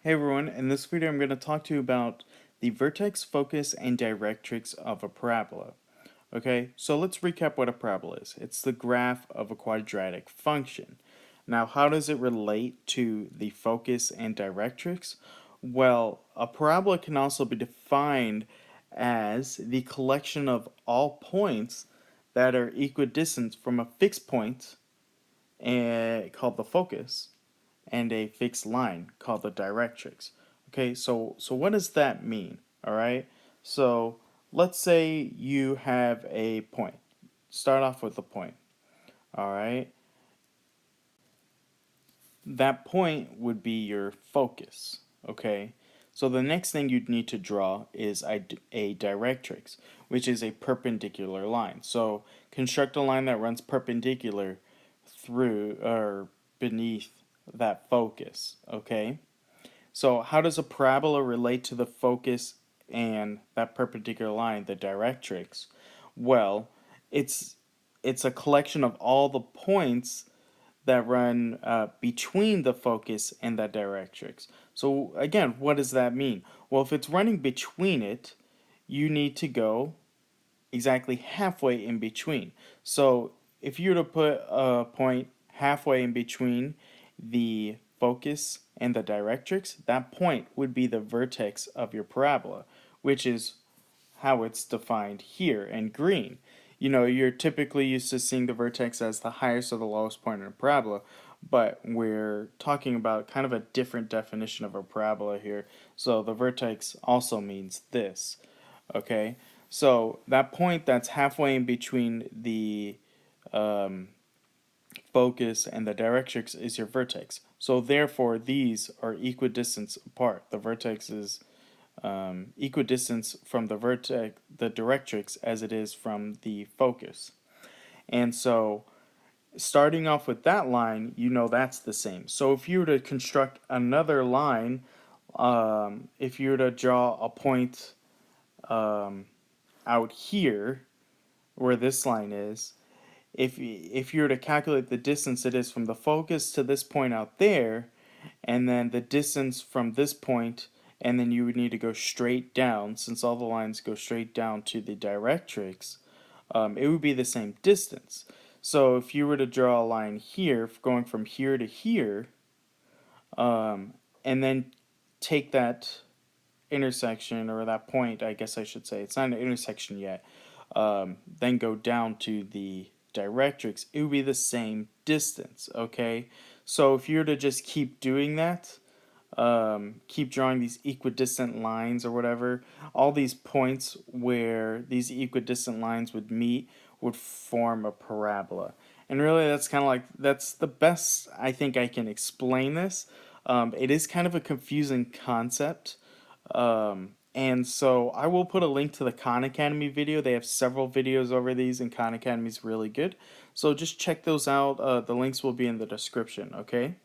Hey everyone, in this video I'm going to talk to you about the vertex, focus, and directrix of a parabola. Okay, so let's recap what a parabola is. It's the graph of a quadratic function. Now, how does it relate to the focus and directrix? Well, a parabola can also be defined as the collection of all points that are equidistant from a fixed point called the focus and a fixed line called the directrix. Okay, so what does that mean? All right, so let's say you have a point. Start off with a point. All right, that point would be your focus. Okay, so the next thing you'd need to draw is a directrix, which is a perpendicular line. So construct a line that runs perpendicular through or beneath that focus. Okay. So how does a parabola relate to the focus and that perpendicular line, the directrix? Well, it's it's a collection of all the points that run between the focus and that directrix. So again, what does that mean? Well, if it's running between it, you need to go exactly halfway in between. So if you were to put a point halfway in between the focus and the directrix, that point would be the vertex of your parabola, which is how it's defined here in green. You know, you're typically used to seeing the vertex as the highest or the lowest point in a parabola, but we're talking about kind of a different definition of a parabola here. So the vertex also means this. Okay, so that point that's halfway in between the um, focus and the directrix is your vertex. So therefore, these are equidistant apart. The vertex is equidistant from the directrix as it is from the focus. And so, starting off with that line, you know that's the same. So if you were to construct another line, if you were to draw a point um, out here where this line is, if you were to calculate the distance it is from the focus to this point out there, and then the distance from this point, and then you would need to go straight down, since all the lines go straight down to the directrix, it would be the same distance. So if you were to draw a line here, going from here to here, and then take that intersection, or that point, I guess I should say, it's not an intersection yet, then go down to the directrix, it would be the same distance, okay? So if you were to just keep doing that, keep drawing these equidistant lines or whatever, all these points where these equidistant lines would meet would form a parabola. And really, that's kind of like, that's the best I think I can explain this. It is kind of a confusing concept. And so I will put a link to the Khan Academy video. They have several videos over these, and Khan Academy is really good. So just check those out. The links will be in the description, okay?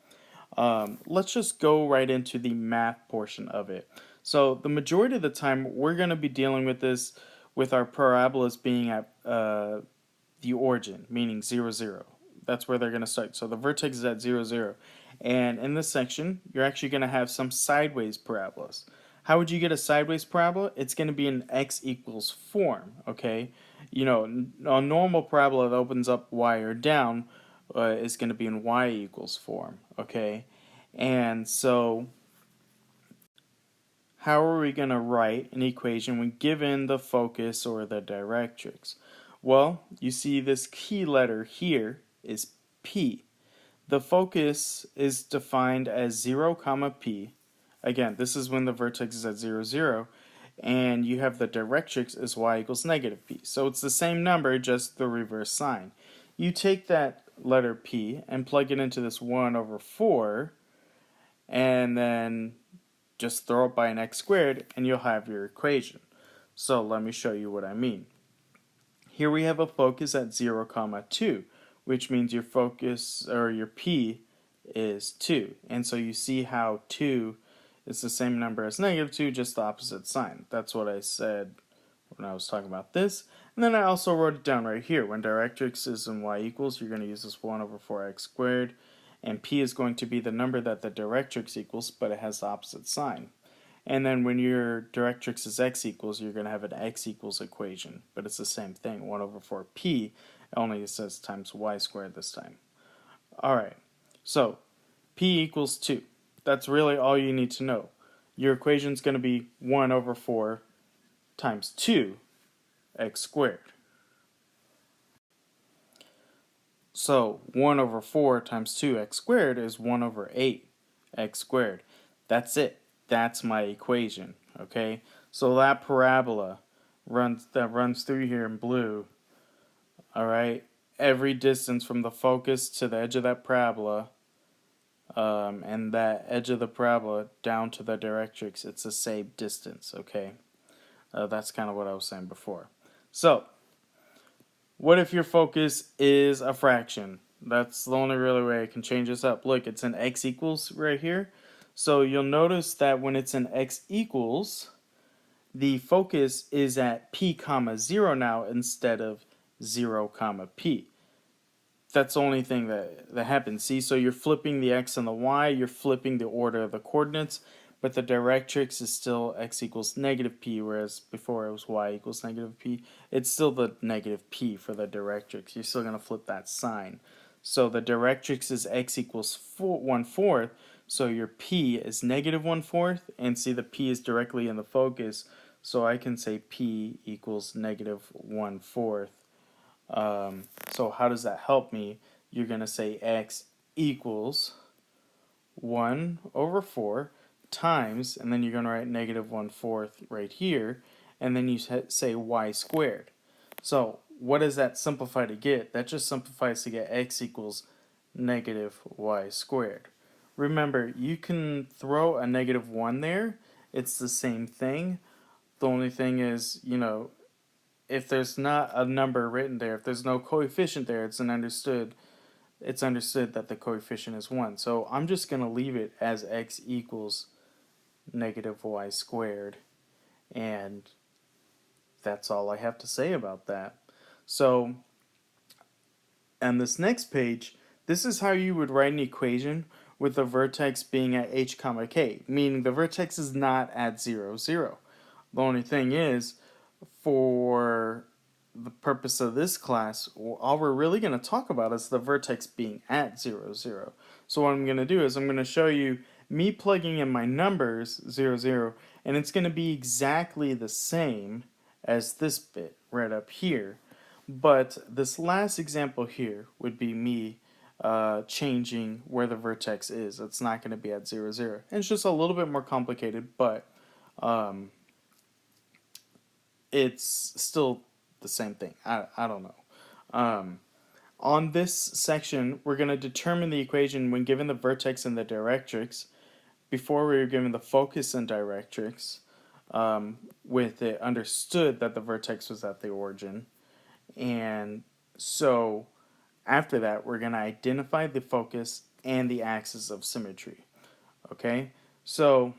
Let's just go right into the math portion of it. So the majority of the time, we're going to be dealing with this with our parabolas being at the origin, meaning 0, 0. That's where they're going to start. So the vertex is at 0, 0. And in this section, you're actually going to have some sideways parabolas. How would you get a sideways parabola? It's going to be an x equals form, okay? You know, a normal parabola that opens up y or down is going to be in y equals form, okay? And so, how are we going to write an equation when given the focus or the directrix? Well, you see this key letter here is P. The focus is defined as 0, comma P. Again, this is when the vertex is at 0, 0. And you have the directrix as y equals negative P. So it's the same number, just the reverse sign. You take that letter P and plug it into this 1 over 4, and then just throw it by an x squared, and you'll have your equation. So let me show you what I mean. Here we have a focus at 0, comma 2, which means your focus, or your P, is 2. And so you see how 2 is the same number as negative 2, just the opposite sign. That's what I said when I was talking about this. And then I also wrote it down right here. When directrix is in y equals, you're going to use this 1 over 4x squared. and P is going to be the number that the directrix equals, but it has the opposite sign. And then when your directrix is x equals, you're going to have an x equals equation, but it's the same thing, 1 over 4p, only it says times y squared this time. Alright, so p equals 2. That's really all you need to know. Your equation is going to be 1 over 4 times 2 x squared. So 1 over 4 times 2x squared is 1 over 8 x squared. That's it. That's my equation. Okay? So that parabola runs through here in blue. Alright? Every distance from the focus to the edge of that parabola, and that edge of the parabola down to the directrix, it's the same distance. Okay? That's kind of what I was saying before. So, what if your focus is a fraction? That's the only really way I can change this up. Look, it's an x equals right here. So you'll notice that when it's an x equals, the focus is at p comma 0 now instead of 0 comma p. That's the only thing that happens. See, so you're flipping the x and the y, you're flipping the order of the coordinates, but the directrix is still x equals negative p, whereas before it was y equals negative p. It's still the negative p for the directrix. You're still going to flip that sign. So the directrix is x equals 1/4, so your p is negative 1/4, and see the p is directly in the focus, so I can say p equals negative 1/4. So how does that help me? You're going to say x equals 1 over 4 times, and then you're going to write negative 1/4 right here, and then you say y squared. So what does that simplify to get? That just simplifies to get x equals negative y squared. Remember, you can throw a negative 1 there. It's the same thing. The only thing is, if there's not a number written there, if there's no coefficient there, it's understood that the coefficient is 1. So I'm just going to leave it as x equals negative y squared, and that's all I have to say about that. So on this next page, this is how you would write an equation with the vertex being at h comma k, meaning the vertex is not at 0, 0. The only thing is, for the purpose of this class, all we're really going to talk about is the vertex being at 0, 0. So what I'm going to do is I'm going to show you me plugging in my numbers 0, 0, and it's going to be exactly the same as this bit right up here. But this last example here would be me changing where the vertex is. It's not going to be at 0, 0. And it's just a little bit more complicated, but it's still the same thing. I don't know. On this section, we're going to determine the equation when given the vertex and the directrix. Before we were given the focus and directrix, with it understood that the vertex was at the origin. And so after that, we're going to identify the focus and the axis of symmetry. Okay? So,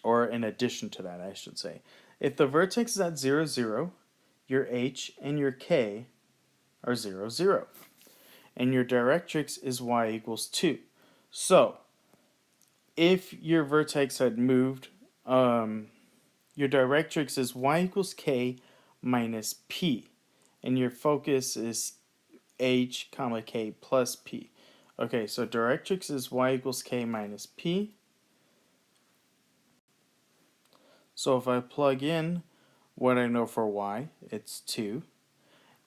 or in addition to that, I should say. If the vertex is at 0, 0, your h and your k are 0, 0. And your directrix is y equals 2. So, if your vertex had moved, your directrix is y equals k minus p. And your focus is h comma k plus p. Okay, so directrix is y equals k minus p. So if I plug in what I know for y, it's 2.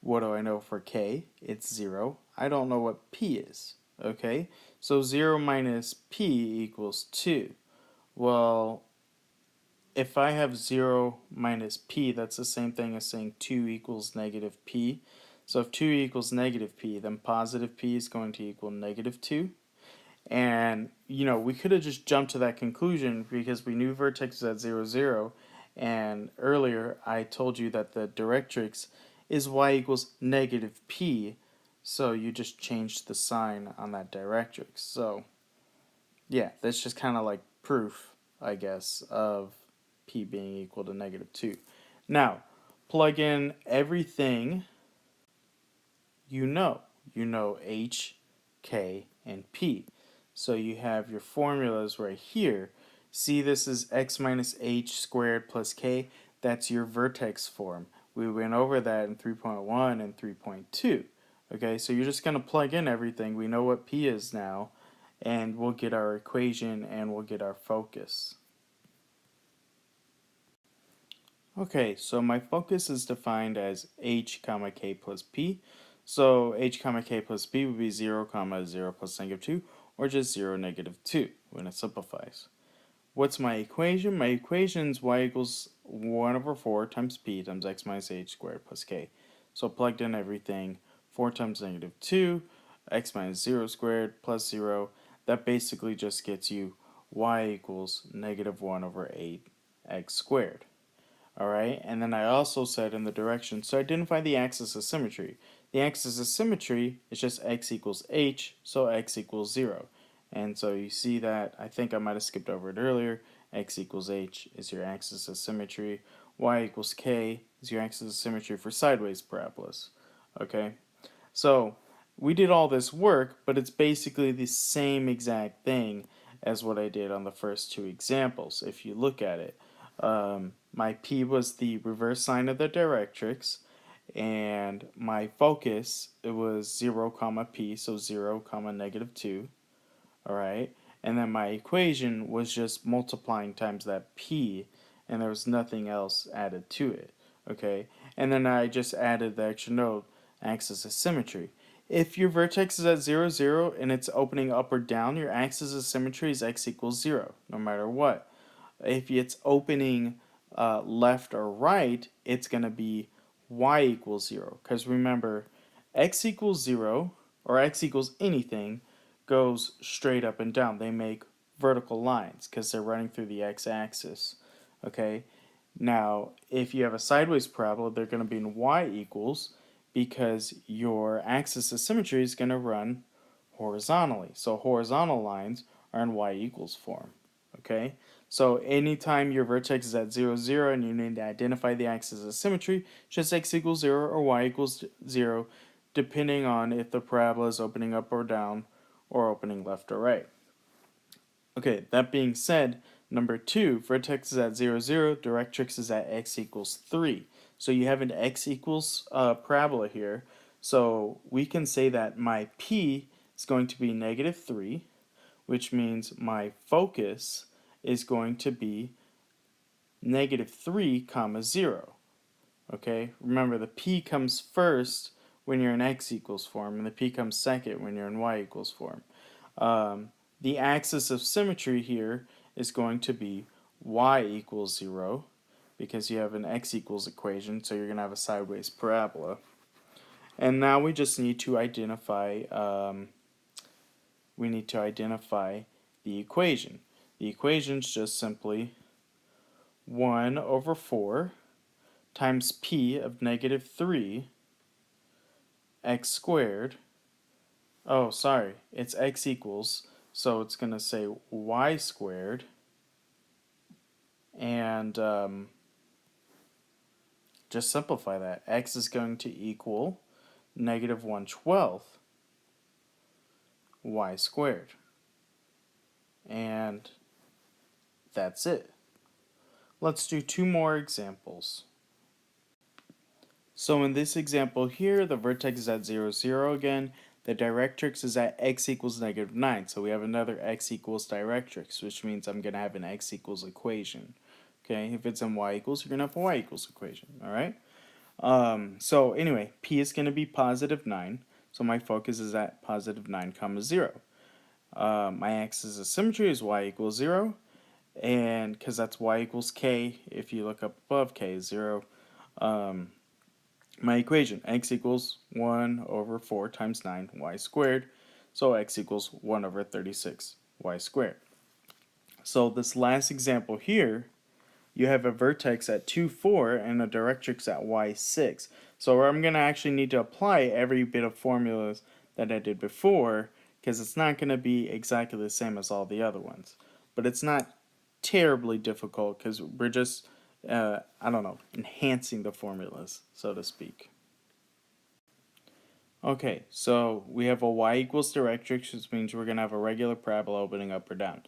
What do I know for k? It's 0. I don't know what p is. Okay, so 0 minus p equals 2. Well, if I have 0 minus p, that's the same thing as saying 2 equals negative p. So if 2 equals negative p, then positive p is going to equal negative 2. And, we could have just jumped to that conclusion because we knew vertex is at 0, 0. And earlier I told you that the directrix is y equals negative p. So you just changed the sign on that directrix. So, yeah, that's just kind of like proof, I guess, of p being equal to negative 2. Now, plug in everything you know. You know h, k, and p. So you have your formulas right here. See, this is x minus h squared plus k. That's your vertex form. We went over that in 3.1 and 3.2. Okay, so you're just going to plug in everything. We know what p is now, and we'll get our equation and we'll get our focus. Okay, so my focus is defined as h comma k plus p. So h comma k plus p would be 0 comma 0 plus negative 2, or just 0 negative 2 when it simplifies. What's my equation? My equation is y equals 1 over 4 times p times x minus h squared plus k. So plugged in everything, 4 times negative 2, x minus 0 squared plus 0. That basically just gets you y equals negative 1 over 8x squared. Alright, and then I also said in the directions to identify the axis of symmetry. The axis of symmetry is just x equals h, so x equals 0. And so you see that, I think I might have skipped over it earlier, x equals h is your axis of symmetry, y equals k is your axis of symmetry for sideways parabolas. Okay, so we did all this work, but it's basically the same exact thing as what I did on the first two examples, if you look at it. My p was the reverse sign of the directrix, and my focus, it was 0 comma p, so 0 comma negative 2. Alright, and then my equation was just multiplying times that p, and there was nothing else added to it. Okay, and then I just added the extra note, axis of symmetry. If your vertex is at 0, 0, and it's opening up or down, your axis of symmetry is x equals 0, no matter what. If it's opening left or right, it's going to be y equals 0. Because remember, x equals 0, or x equals anything, goes straight up and down. They make vertical lines because they're running through the x-axis. Okay. Now, if you have a sideways parabola, they're going to be in y equals because your axis of symmetry is going to run horizontally. So horizontal lines are in y equals form. Okay. So anytime your vertex is at 0, 0 and you need to identify the axis of symmetry, just x equals 0 or y equals 0, depending on if the parabola is opening up or down or opening left or right. Okay, that being said, number 2, vertex is at 0, 0, directrix is at x equals 3. So you have an x equals parabola here. So we can say that my p is going to be negative 3, which means my focus is going to be negative 3 comma 0. Okay, remember the p comes first when you're in x equals form, and the p comes second when you're in y equals form. The axis of symmetry here is going to be y equals 0 because you have an x equals equation, so you're going to have a sideways parabola. And now we just need to identify the equation. The equation is just simply 1 over 4 times p of negative 3 x squared. Oh, sorry, it's x equals, so it's going to say y squared, and just simplify that. X is going to equal negative 1/12 y squared. And that's it. Let's do 2 more examples. So in this example here, the vertex is at 0, 0 again. The directrix is at x equals negative 9. So we have another x equals directrix, which means I'm going to have an x equals equation. Okay, if it's in y equals, you're going to have a y equals equation. All right. So anyway, p is going to be positive 9. So my focus is at positive 9 comma 0. My axis of symmetry is y equals 0. And because that's y equals k, if you look up above, k is 0. My equation, x equals 1 over 4 times 9 y squared. So x equals 1 over 36 y squared. So this last example here, you have a vertex at 2, 4 and a directrix at y6. So I'm going to actually need to apply every bit of formulas that I did before because it's not going to be exactly the same as all the other ones. But it's not terribly difficult because we're just, enhancing the formulas, so to speak. Okay, so we have a y equals directrix, which means we're going to have a regular parabola opening up or down.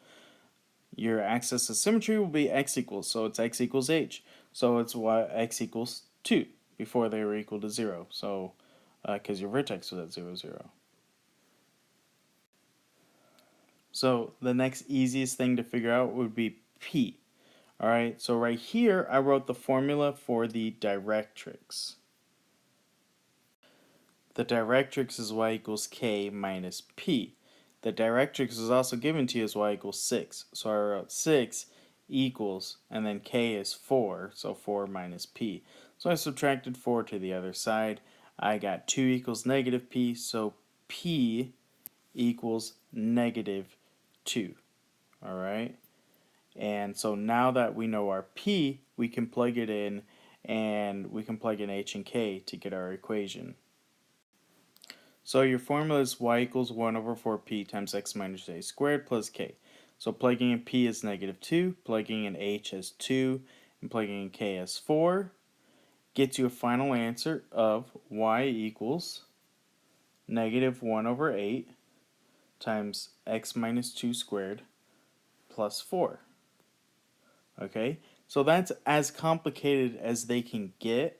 Your axis of symmetry will be x equals, so it's x equals h. So it's x equals 2 before they were equal to 0. So, because your vertex was at 0, 0. So the next easiest thing to figure out would be p. Alright, so right here I wrote the formula for the directrix. The directrix is y equals k minus p. The directrix is also given to you as y equals 6. So I wrote 6 equals, and then k is 4, so 4 minus p. So I subtracted 4 to the other side. I got 2 equals negative p, so p equals negative 2. Alright? And so now that we know our p, we can plug it in, and we can plug in h and k to get our equation. So your formula is y equals 1 over 4p times x minus a squared plus k. So plugging in p as negative 2, plugging in h as 2, and plugging in k as 4 gets you a final answer of y equals negative 1 over 8 times x minus 2 squared plus 4. Okay, so that's as complicated as they can get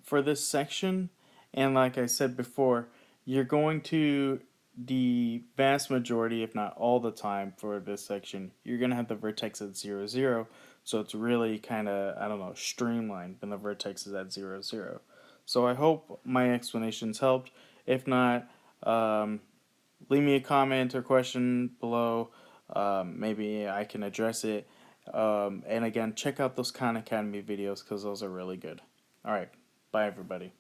for this section. And like I said before, you're going to, the vast majority, if not all the time for this section, you're going to have the vertex at 0, 0. So it's really kind of, I don't know, streamlined when the vertex is at 0, 0. So I hope my explanations helped. If not, leave me a comment or question below. Maybe I can address it. And again, check out those Khan Academy videos because those are really good. Alright, bye everybody.